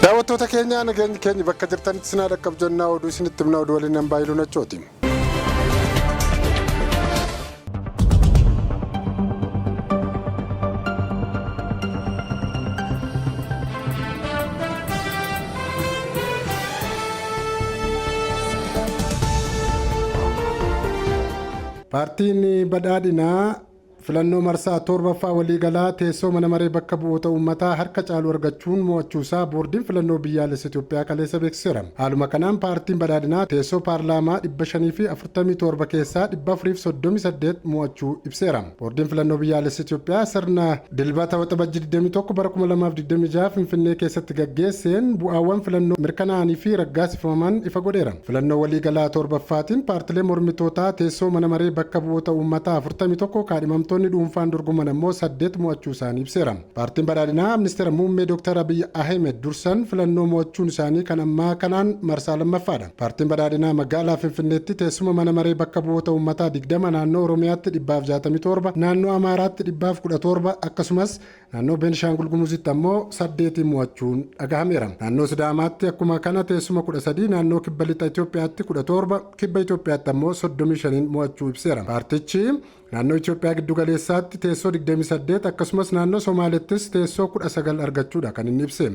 Daawwattoota keenya nageenya keenya bakka jirtanitti sinaa dhaqqab jennaa oduu isinitti himna oduu waliin baay'iluu nachooti. Paartiin badhaadhinaa filannoo marsaa torbaffaa waliigalaa teessoo mana maree bakka bu'oota uummataa harka caalu argachuun mo'achuusaa boordiin filannoo biyyaalessa Itoophiyaa kaleessa beeksiseera. Haaluma kanaan paartiin badhaadhinaa teessoo paarlaamaa 547 keessaa 438 mo'achuu ibseera. Boordiin filannoo biyyaalessa Itoophiyaa sirna dilbata waxabajjii 21 bara 2026 Finfinnee keessatti gaggeesseen bu'aawwan filannoo mirkanaa'anii fi raggaasifaman ifa godheera. Filannoo waliigalaa torbaffaatiin paartilee mormitootaa teessoo mana maree bakka bu'oota uummataa 41 kaadhimamtoonni dhuunfaan dorgoman ammoo 8 mo'achuu isaanii ibseera. Paartiin badhaadhinaa ministeera muummee Dr. Abiy Ahmed dursan filannoo mo'achuun isaanii kan ammaa kanaan marsaa lammaffaadha. Paartiin badhaadhinaa magaalaa Finfinneetti teessuma mana maree bakka bu'oota uummataa 20, naannoo Oromiyaatti 167, naannoo Amaaraatti 117 akkasumas naannoo Beenishaangul Gumuzitti ammoo 8 mo'achuun dhagahameera. Naannoo Sidaamaatti akkuma kana teessuma 13, naannoo Kibba Lixa Itoophiyaatti 17, Kibba Itoophiyaatti ammoo 35 mo'achuu ibseera. Paartichi naannoo Itoophiyaa giddu galeessaatti teessoo 28 akkasumas naannoo Somaaleettis teessoo 19 argachuudha kan inni ibse.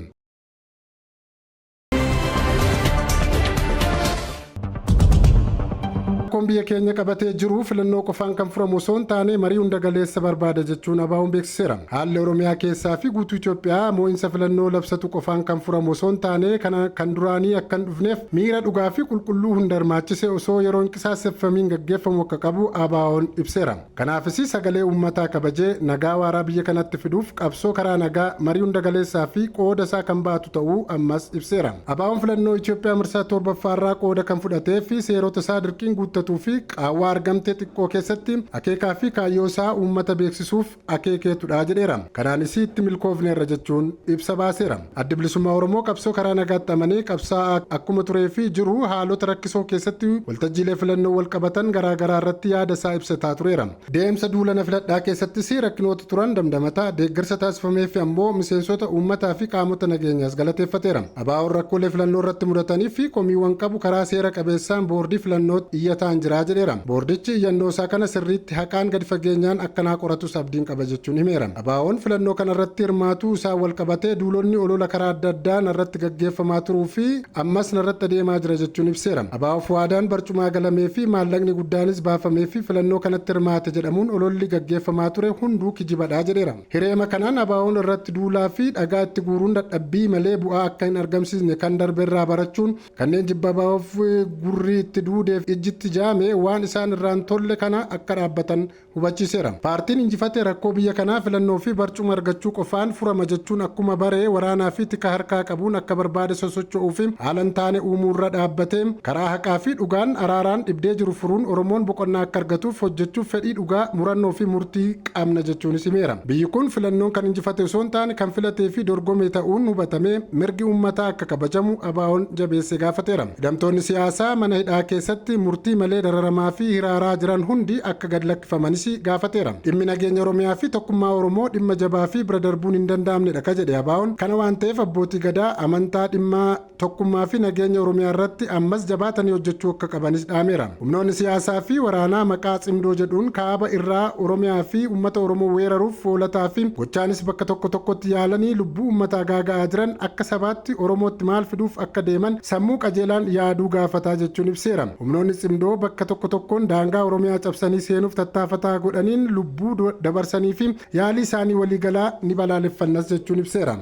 Biyya keenya qabatee jiru filannoo qofaan kan furamu osoo hin taane marii hunda galeessa barbaada jechuun ABO'n beeksiseera. Haalli Oromiyaa keessaa fi guutuu Itoophiyaa moo'insa filannoo labsatu qofaan kan furamu osoo hin taane kan duraanii akka hin dhufneef miira dhugaa fi qulqulluu hunda hirmaachise osoo yeroo hin qisaaseffamiin gaggeeffamu akka qabu ABO'n ibseera. Kanaafis sagalee uummataa kabajee nagaa waaraa biyya kanatti fiduuf qabsoo karaa nagaa marii hunda galeessaa fi qooda isaa kan baatu ta'uu ammas ibseera. ABO'n filannoo Itoophiyaa marsaa torbaffaarraa qooda kan fudhatee fi seerota isaa dirqiin guuttatu fi qaawwaa argamtee xiqqoo keessatti akeekaa fi kaayyoo isaa uummata beeksisuuf akeekeetudha jedheera. Kanaanis itti milkoofneerra jechuun ibsa baaseera. Addi Bilisummaa Oromoo qabsoo karaa nagaatti amanee qabsaa'aa akkuma turee fi jiru haalota rakkisoo keessatti waltajjiilee filannoo wal qabatan garaagaraa irratti yaada isaa ibsataa tureera. Deemsa duulana filadhaa keessattis rakkinoota turan damdamataa deeggarsa taasifamee fi ammoo miseensota uummataa fi qaamota nageenyaas galateeffateera. ABO'n rakkoolee filannoo irratti mudatanii fi komiiwwan qabu karaa seera qabeessaan boordii filannootti iyyataan jira jedheera. Boordichi iyyannoo isaa kana sirriitti haqaan gadi fageenyaan akkanaa qoratus abdiin qaba jechuun himeera. ABO'n filannoo kana irratti hirmaatuu isaa wal qabatee duulonni olola karaa adda addaa narratti gaggeeffamaa turuu fi ammas narratti adeemaa jira jechuun ibseera. ABO'f waadaan barcumaa galamee fi maallaqni guddaanis baafamee fi filannoo kanatti hirmaate jedhamuun ololli gaggeeffamaa ture hunduu kijibadhaa jedheera. Hireema kanaan ABO'n irratti duulaa fi dhagaa itti guuruun dadhabbii malee bu'aa akka hin argamsiisne kan darbe irraa barachuun kanneen jibba ABO'f gurri itti duudeef ijjitti jaame waan isaan irraan tolle kana akka dhaabbatan hubachiiseera. Paartiin injifatee rakkoo biyya kanaa filannoo fi barcuma argachuu qofaan furama jechuun akkuma baree waraanaa fi tika harkaa qabuun akka barbaade sosocho'uu fi haala hin taane uumuurra dhaabbatee karaa haqaa fi dhugaan araaraan dhibdee jiru furuun Oromoon boqonnaa akka argatuuf hojjechuuf fedhii dhugaa murannoo fi murtii qabna jechuunis himeera. Biyyi kun filannoon kan injifate osoo hin taane kan filatee fi dorgome ta'uun hubatamee mirgi uummataa akka kabajamu ABO'n jabeessee gaafateera. Hidhamtoonni siyaasaa mana hidhaa keessatti murtii malee dararamaa fi hiraaraa jiran hundi akka gad lakkifamanis gaafateera. Dhimmi nageenya Oromiyaa fi tokkummaa Oromoo dhimma jabaa fi bira darbuun hin danda'amnedha ka jedhe ABO'n. Kana waan ta'eef abbootii gadaa amantaa dhimma tokkummaa fi nageenya Oromiyaa irratti ammas jabaatanii hojjechuu akka qabanis dhaameera. Humnoonni siyaasaa fi waraanaa maqaa cimdoo jedhuun kaaba irraa Oromiyaa fi uummata Oromoo weeraruuf foolataa fi gochaanis bakka tokko tokkotti yaalanii lubbuu uummataa gaaga'aa jiran akka sabaatti Oromootti maal fiduuf akka deeman sammuu qajeelaan yaaduu gaafataa jechuun ibseera. Humnoonni cimdoo bakka tokko tokkoon daangaa Oromiyaa cabsanii seenuuf tattaafataa godhaniin lubbuu dabarsanii fi yaalii isaanii waliigalaa ni balaaleffannas jechuun ibseera.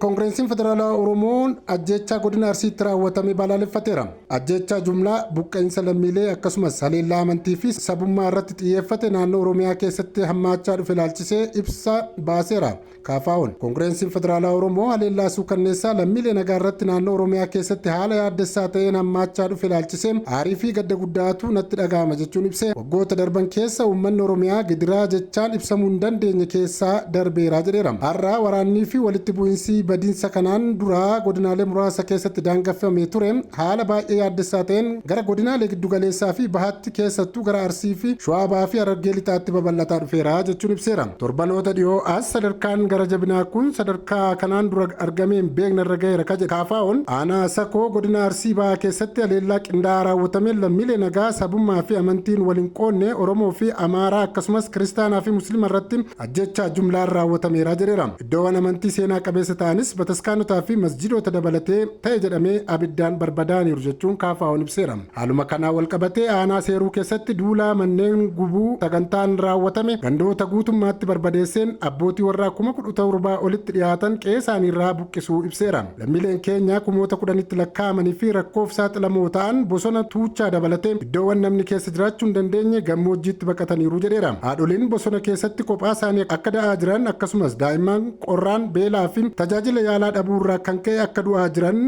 Koongireensiin Federaalaa Oromoon ajjechaa godina Arsiitti raawwatame balaaleffateera. Ajjechaa jumlaa buqqeensa lammiilee akkasumas haleellaa amantii fi sabummaa irratti xiyyeeffate naannoo Oromiyaa keessatti hammaachaa dhufe ilaalchisee ibsa baaseera. KFO'n Koongireensiin Federaalaa Oromoo haleellaa suukanneessaa lammiilee nagaa irratti naannoo Oromiyaa keessatti haala yaaddessaa ta'een hammaachaa dhufe ilaalchisee aarii fi gadda guddaatu natti dhaga'ama jechuun ibse. Waggoota darban keessa uummanni Oromiyaa gidiraa jechaan ibsamuu hin dandeenye keessaa darbeera jedheera. Har'aa waraannii fi walitti bu'iinsi badiinsa kanaan dura godinaalee muraasa keessatti daangeffamee ture haala baay'ee yaaddessaa ta'een gara godinaalee giddugaleessaa fi bahaatti keessattuu gara Arsii fi Shawaa Bahaa fi Harargee Lixaatti babal'ataa dhufeera jechuun ibseera. Torbanoota dhiyoo as sadarkaan gara jabinaa kun sadarkaa kanaan dura argamee hin beekne irra ga'eera ka jedhe KFO'n aanaa Sakoo godina Arsii Bahaa keessatti haleellaa qindaa'aa raawwatameen lammiilee nagaa sabummaa fi amantiin waliin qoodne Oromoo fi Amaaraa akkasumas Kiristaanaa fi Musliima irratti ajjechaa jumlaan raawwatameera jedheera. Iddoowwan amantii seenaa qabeessa ta'anis bataskaanotaa fi masjidoota dabalatee ta'e jedhamee abiddaan barbadaaniiru jechuun KFO'n ibseera. Haaluma kanaan wal qabatee aanaa Seeruu keessatti duulaa manneen gubuu sagantaan raawwatame gandoota guutummaatti barbadeesseen abbootii warraa 17,000 olitti dhiyaatan qe'ee isaaniirraa buqqisuu ibseera. Lammiileen keenya kumoota 10tti lakkaa'amanii fi rakkoof saaxilamoo ta'an bosona tuuchaa dabalatee iddoowwan namni keessa jiraachuu hin dandeenye gammoojjiitti baqataniiru jedheera. Haadholiin bosona keessatti kophaa isaanii akka da'aa jiran akkasumas daa'imman qorraan beelaa fi tajaajila yaalaa dhabuurraa kan ka'e akka du'aa jiran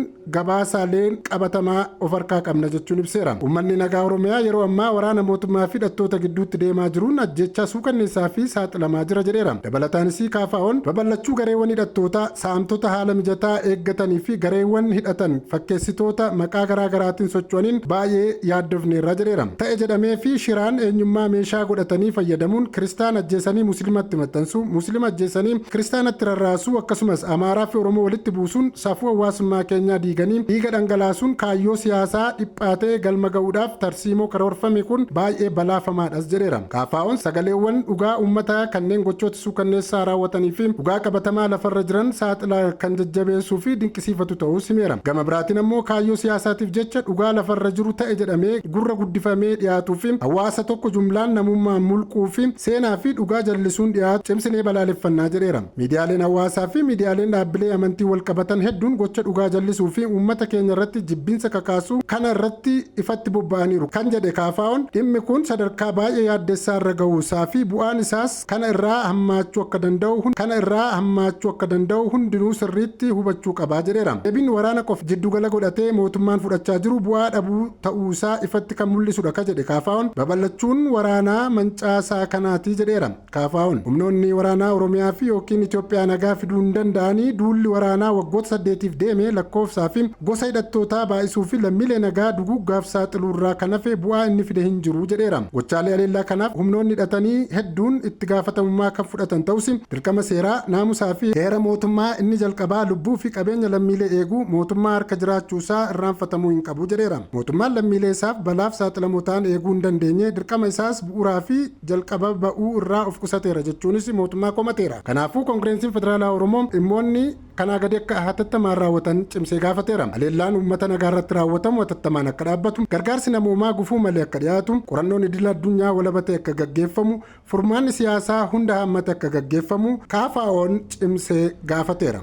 gabaasaaleen qabatamaa of harkaa qabna jechuun ibseera. Uummanni nagaa Oromiyaa yeroo ammaa waraana mootummaa fi hidhattoota gidduutti deemaa jiruun ajjechaa suukanneessaa fi saaxilamaa jira jedheera. Dabalataanis KFO'n babal'achuu gareewwan hidhattootaa saamtota haala mijataa eeggatanii fi gareewwan hidhatan fakkeessitoota maqaa garaa garaatiin socho'aniin baay'ee yaaddofneerra jedheera. Ta'e jedhamee fi shiraan eenyummaa meeshaa godhatanii fayyadamuun kiristaan ajjeesanii musliimatti maxxansuu, musliima ajjeesanii kiristaanatti rarraasuu akkasumas Amaaraa fi Oromoo walitti buusuun safuu hawaasummaa keenyaa diiganii dhiiga dhangalaasuun kaayyoo siyaasaa dhiphaatee galma ga'uudhaaf tarsiimoo karoorfame kun baay'ee balaafamaadhas jedheera. KFO'n sagaleewwan dhugaa uummataa kanneen gochoota suukanneessaa raawwatanii fi dhugaa qabatamaa lafarra jiran saaxila kan jajjabeessuu fi dinqisiifatu ta'uu himeera. Gama biraatiin ammoo kaayyoo siyaasaatiif jecha dhugaa lafarra jiru ta'e jedhamee gurra guddifamee dhiyaatuu fi hawaasa tokko jumlaan namummaan mulquu fi seenaa fi dhugaa jallisuun dhiyaatu cimsinee balaaleffannaa jedheera. Miidiyaaleen hawaasaa fi miidiyaaleen dhaabbilee amantii wal qabatan hedduun gocha dhugaa jallisuu fi uummata keenya irratti jibbinsa kakaasuu kana irratti ifatti bobba'aniiru kan jedhe KFO'n dhimmi kun sadarkaa baay'ee yaaddessaa irra ga'uusaa fi bu'aan isaas kana irraa hammaachuu akka danda'u hundinuu sirriitti hubachuu qabaa jedheera. Deebiin waraana qof jiddugala godhatee mootummaan fudhachaa jiru bu'aa dhabuu ta'uusaa ifatti kan mul'isudha ka jedhe KFO'n babal'achuun waraanaa mancaasaa kanaati jedheera. KFO'n humnoonni waraanaa Oromiyaa fi yookiin Itoophiyaa nagaa fiduu hin danda'anii duulli waraanaa waggoota 8f deeme lakkoofsaa fi gosa hidhattootaa baay'isuu fi lammiilee nagaa duguuggaaf saaxiluurraa kan hafe bu'aa inni fide hin jiru jedheera. Gochaalee haleellaa kanaaf humnoonni hidhatanii hedduun itti gaafatamummaa kan fudhatan ta'us dirqama seeraa naamusaa fi heera mootummaa inni jalqabaa lubbuu fi qabeenya lammiilee eeguu mootummaa harka jiraachuusaa irraanfatamuu hin qabu jedheera. Mootummaan lammiilee isaaf balaaf saaxilamoo ta'an eeguu hin dandeenye dirqama isaas bu'uuraa fi jalqaba ba'uu irraa of qusateera jechuunis mootummaa komateera. Kanaafuu Koongireensiin Federaalaa Oromoo dhimmoonni kanaa gadi akka hatattamaan raawwatan cimsee gaafateera. Haleellaan uummata nagaa irratti raawwatamu hatattamaan akka dhaabbatu, gargaarsi namoomaa gufuu malee akka dhiyaatu, qorannoon idil addunyaa walabatee akka gaggeeffamu, furmaanni siyaasaa hunda hammate akka gaggeeffamu KFO'n cimsee gaafateera.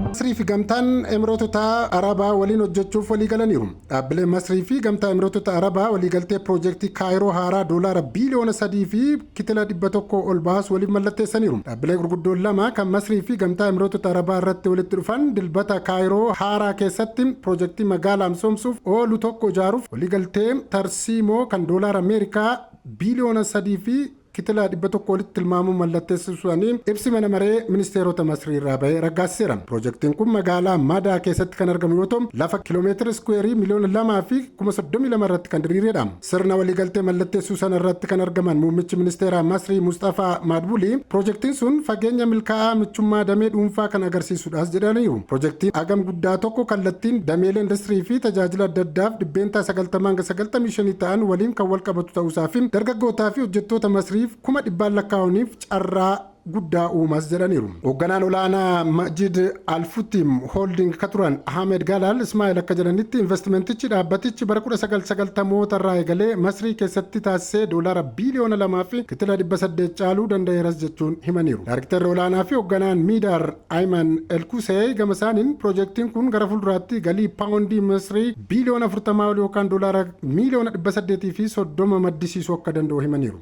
Masrii fi gamtaan Emireetota Arabaa waliin hojjechuuf walii galaniiru. Dhaabbileen Masrii fi gamtaa Emireetota Arabaa waliigaltee piroojeektii Kaayiroo haaraa doolaara biiliyoona 3 fi kitila 100 ol baasu waliin mallatteessaniiru. Dhaabbilee gurguddoon lama kan Masrii fi gamtaa Emireetota Arabaa irratti walitti dhufan dilbata Kaayiroo haaraa keessatti piroojeektii magaalaa misoomsuuf oolu tokko ijaaruuf waliigaltee tarsiimoo kan doolaara Ameerikaa biiliyoona 3 fi kitila 100 olitti tilmaamuun mallatteessisuudhaanii ibsi mana maree ministeerota Masrii irraa bahee raggaasiseera. Piroojeektiin kun magaalaa Madaa keessatti kan argamu yoo ta'u lafa kiiloomeetira iskuweerii miliyoona 2 fi 32 irratti kan diriireedha. Sirna waliigaltee mallatteessuu sana irratti kan argaman muummichi ministeeraa Masrii Mustafaa Madbulii piroojeektiin sun fageenya milkaa'aa michummaa damee dhuunfaa kan agarsiisudhaas jedhaniiru. Piroojeektiin hagam guddaa tokko kallattiin dameelee industirii fi tajaajila adda addaaf dhibbeentaa 90-95 ta'an waliin kan wal qabatu ta'uusaa fi dargaggootaa fi hojjettoota Masrii kuma dhibbaan lakkaa'aniif carraa guddaa uumas jedhaniiru. Hoogganaan olaanaa Majid Alfutim Holding ka turan Ahmed Galal Ismail akka jedhanitti investimentichi dhaabbatichi bara 1990 irraa eegalee Masrii keessatti taasisee doolaara biiliyoona 2 fi kitila 800 caaluu danda'eeras jechuun himaniiru. Daarektarri olaanaa fi hoogganaan Miidar Ayman Elkusee gama isaaniin piroojeektiin kun gara fuulduraatti galii paawundii Masrii biiliyoona 40 ol yookaan doolaara miiliyoona 800 fi 30 maddisiisuu akka danda'u himaniiru.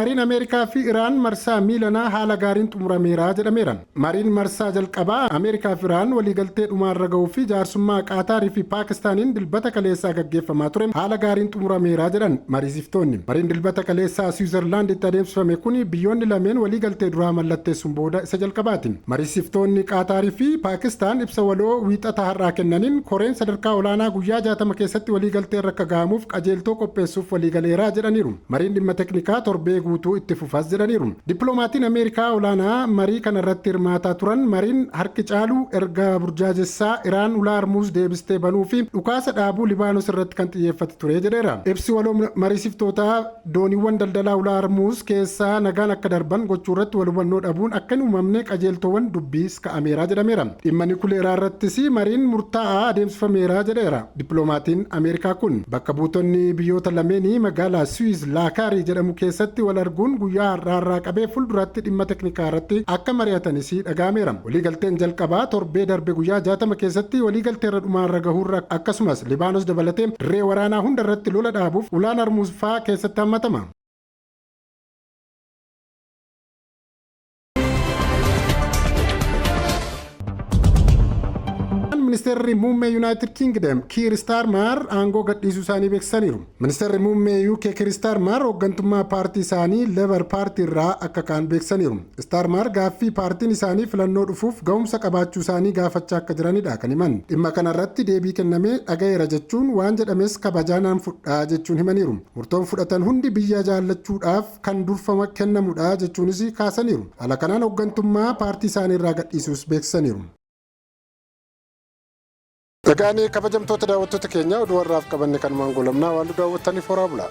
mariin Ameerikaa fi Iraan marsaa miilanaa haala gaariin xumurameera jedhameera. Mariin marsaa jalqabaa Ameerikaa fi Iraan waliigaltee dhumaarra ga'uu fi jaarsummaa Qaataarii fi Paakistaaniin dilbata kaleessaa gaggeeffamaa ture haala gaariin xumurameera jedhan mariisiftoonni. Mariin dilbata kaleessaa Switzerlaanditti adeemsifame kun biyyoonni lameen waliigaltee duraa mallatteessuun booda isa jalqabaati. Mariisiftoonni Qaataarii fi Paakistaan ibsa waloo wiixata har'aa kennaniin Koreen sadarkaa olaanaa guyyaa 60 keessatti waliigaltee irra ga'amuuf qajeeltoo qopheessuuf waliigaleera jedhaniiru. Mariin dhimma teknikaa torbee guutuu itti fufas jedhaniiru. Dippiloomatiin Ameerikaa olaanaa marii kana irratti hirmaataa turan mariin harki caalu erga burjaajessaa Iraan ulaa Hormuuz deebistee banuu fi dhukaasa dhaabuu Libaanos irratti kan xiyyeeffate ture jedheera. Ibsi waloo mariisiftootaa dooniiwwan daldalaa ulaa Hormuuz keessaa nagaan akka darban gochuu irratti wal hubannoo dhabuun akka hin uumamne qajeeltoowwan dubbiis ka'ameera jedhameera. Dhimma Nikuleeraa irrattis mariin murtaa'aa adeemsifameera jedheera. Dippiloomatiin Ameerikaa kun bakka buutonni biyyoota lameenii magaalaa Swiss Laakaarii jedhamu keessatti wal arguun guyyaa har'aa qabee fuulduratti dhimma teknikaa irratti akka mari'atanis dhaga'ameera. Waliigalteen jalqabaa torbee darbe guyyaa 60 keessatti waliigaltee irra dhumaarra gahuurra akkasumas Libaanos dabalatee dirree waraanaa hunda irratti lola dhaabuuf ulaan Hormuuz fa'aa keessatti hammatama. Ministeerri muummee Yuunaayitid Kingdom Kiir Staarmer aangoo gadhiisuu isaanii beeksisaniiru. Ministeerri muummee UK Kiir Staarmer hooggantummaa paartii isaanii Leebar paartii irraa akka ka'an beeksisaniiru. Staarmer gaaffii paartiin isaanii filannoo dhufuuf ga'umsa qabaachuu isaanii gaafachaa akka jiranidha kan himan. Dhimma kanarratti deebii kennamee dhaga'eera jechuun waan jedhames kabajaan fudhaa jechuun himaniiru. Murtoon fudhatan hundi biyya jaallachuudhaaf kan durfama kennamudha jechuunis kaasaniiru. Haala kanaan hooggantummaa paartii isaanii irraa gadhiisuus beeksisaniiru. Dhagaanii kabajamtoota daawwattoota keenya oduu warraaf qabanne kan maangoo lamnaa waan daawwattaniif horaa bulaa.